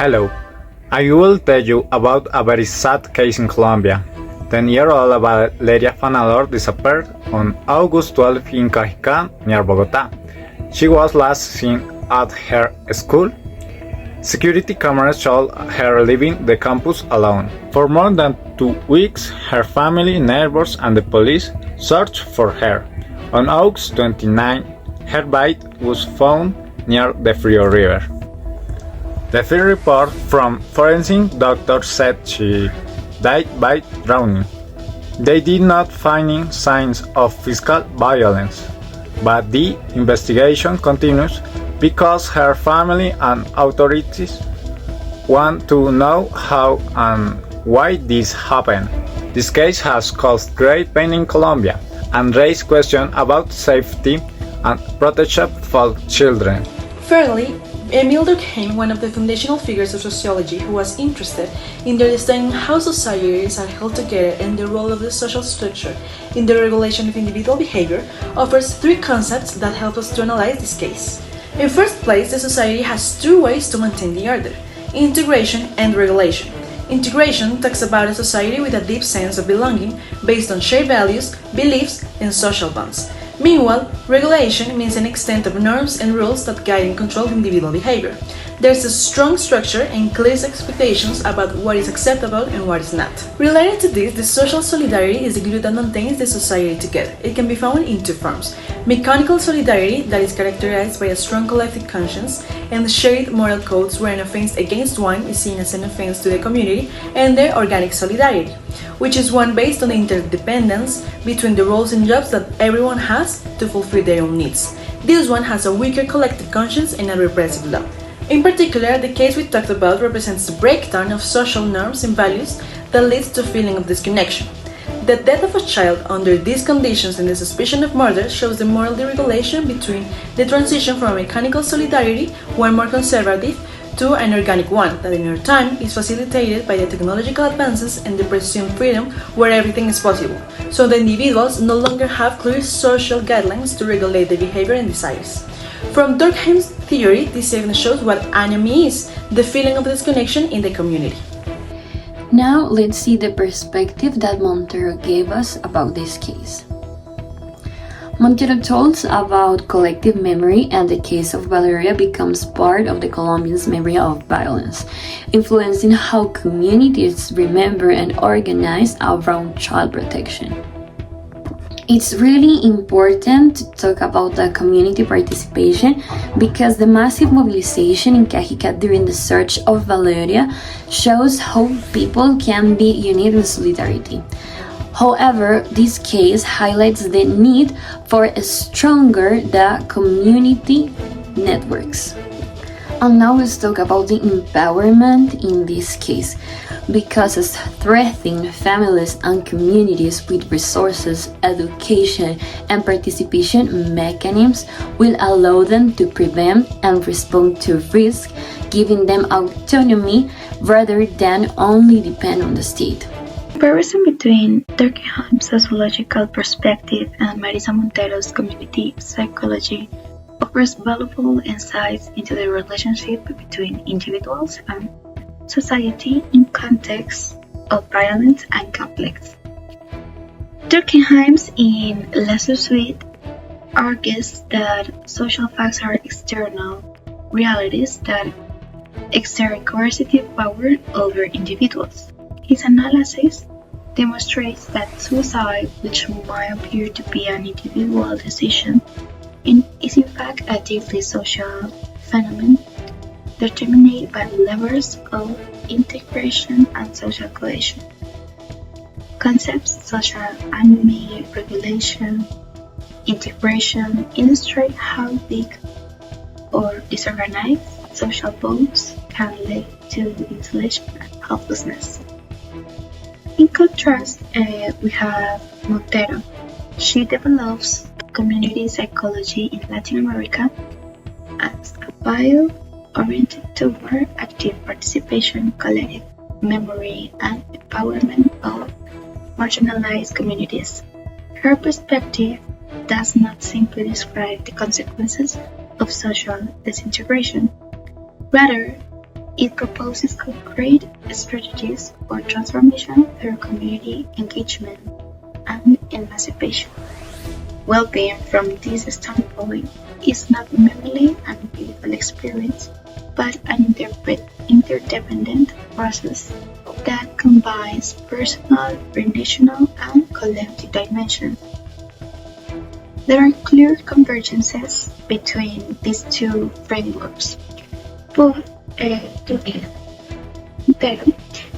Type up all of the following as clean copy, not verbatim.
Hello, I will tell you about a very sad case in Colombia. 10-year-old Valeria Fanador disappeared on August 12 in Cajicá, near Bogotá. She was last seen at her school. Security cameras showed her leaving the campus alone. For more than 2 weeks, her family, neighbors, and the police searched for her. On August 29, her body was found near the Frio River. The first report from forensic doctors said she died by drowning. They did not find signs of physical violence, but the investigation continues because her family and authorities want to know how and why this happened. This case has caused great pain in Colombia and raised questions about safety and protection for children. Thirdly, Emile Durkheim, one of the foundational figures of sociology who was interested in understanding how societies are held together and the role of the social structure in the regulation of individual behavior, offers 3 concepts that help us to analyze this case. In first place, the society has 2 ways to maintain the order: integration and regulation. Integration talks about a society with a deep sense of belonging based on shared values, beliefs, and social bonds. Meanwhile, regulation means an extent of norms and rules that guide and control individual behavior. There's a strong structure and clear expectations about what is acceptable and what is not. Related to this, the social solidarity is the glue that maintains the society together. It can be found in 2 forms: mechanical solidarity, that is characterized by a strong collective conscience, and shared moral codes where an offense against one is seen as an offense to the community, and the organic solidarity, which is one based on the interdependence between the roles and jobs that everyone has to fulfill their own needs. This one has a weaker collective conscience and a repressive law. In particular, the case we talked about represents the breakdown of social norms and values that leads to a feeling of disconnection. The death of a child under these conditions and the suspicion of murder shows the moral deregulation between the transition from a mechanical solidarity, one more conservative, to an organic one that in our time is facilitated by the technological advances and the presumed freedom where everything is possible, so the individuals no longer have clear social guidelines to regulate their behavior and desires. From Durkheim's theory, this segment shows what anomie is, the feeling of disconnection in the community. Now let's see the perspective that Montero gave us about this case. Montero told us about collective memory, and the case of Valeria becomes part of the Colombians' memory of violence, influencing how communities remember and organize around child protection. It's really important to talk about the community participation because the massive mobilization in Cajicá during the search of Valeria shows how people can be united in solidarity. However, this case highlights the need for a stronger community networks. And now let's talk about the empowerment in this case, because strengthening families and communities with resources, education, and participation mechanisms will allow them to prevent and respond to risk, giving them autonomy rather than only depend on the state. Comparison between Durkheim's sociological perspective and Marisa Montero's community psychology offers valuable insights into the relationship between individuals and society in contexts of violence and conflicts. Durkheim's in Lesser Suite argues that social facts are external realities that exert coercive power over individuals. His analysis demonstrates that suicide, which might appear to be an individual decision, is in fact a deeply social phenomenon determined by levels of integration and social cohesion. Concepts such as anomie, regulation, integration illustrate how big or disorganized social bonds can lead to isolation and helplessness. In contrast, we have Montero. She develops community psychology in Latin America as a bio oriented toward active participation, collective memory, and empowerment of marginalized communities. Her perspective does not simply describe the consequences of social disintegration. Rather, It proposes concrete strategies for transformation through community engagement and emancipation. Well-being from this standpoint is not merely an individual experience, but an interdependent process that combines personal, relational, and collective dimensions. There are clear convergences between these two frameworks. Both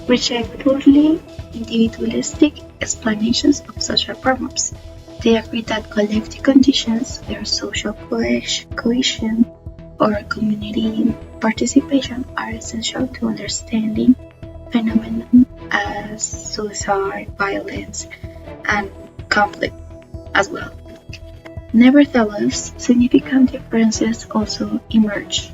reject purely individualistic explanations of social problems. They agree that collective conditions, their social cohesion, or community participation are essential to understanding phenomena as suicide, violence, and conflict as well. Nevertheless, significant differences also emerge.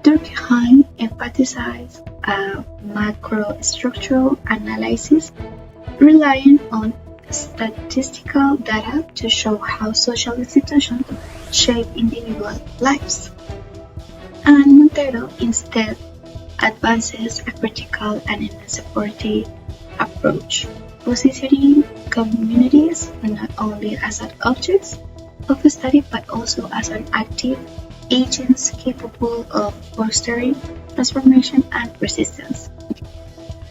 Durkheim emphasized a macrostructural analysis relying on statistical data to show how social institutions shape individual lives. And Montero instead advances a critical and emancipatory approach, positioning communities not only as objects of study but also as an active agents capable of fostering transformation and resistance.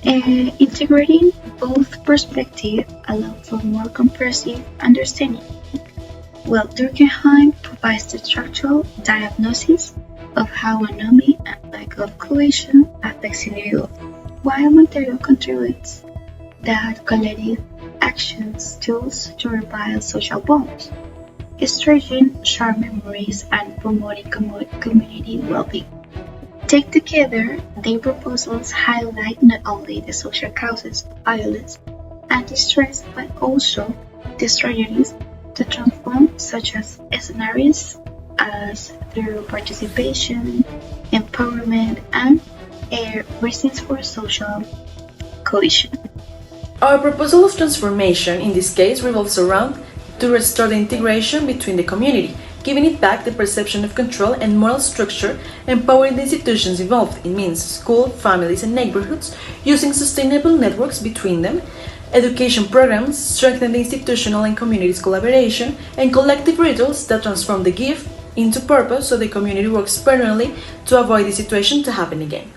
Integrating both perspectives allows for more comprehensive understanding. While Durkheim provides the structural diagnosis of how anomy and lack of cohesion affects individuals, while Montero contributes that collective actions tools to rebuild social bonds, strengthening shared memories and promoting community well-being. Taken together, their proposals highlight not only the social causes of violence and distress, but also the strategies to transform, such as scenarios as through participation, empowerment, and reasons for social cohesion. Our proposal of transformation in this case revolves around to restore the integration between the community, giving it back the perception of control and moral structure, empowering the institutions involved, it means school, families, and neighborhoods, using sustainable networks between them, education programs, strengthen the institutional and community's collaboration, and collective rituals that transform the gift into purpose so the community works permanently to avoid the situation to happen again.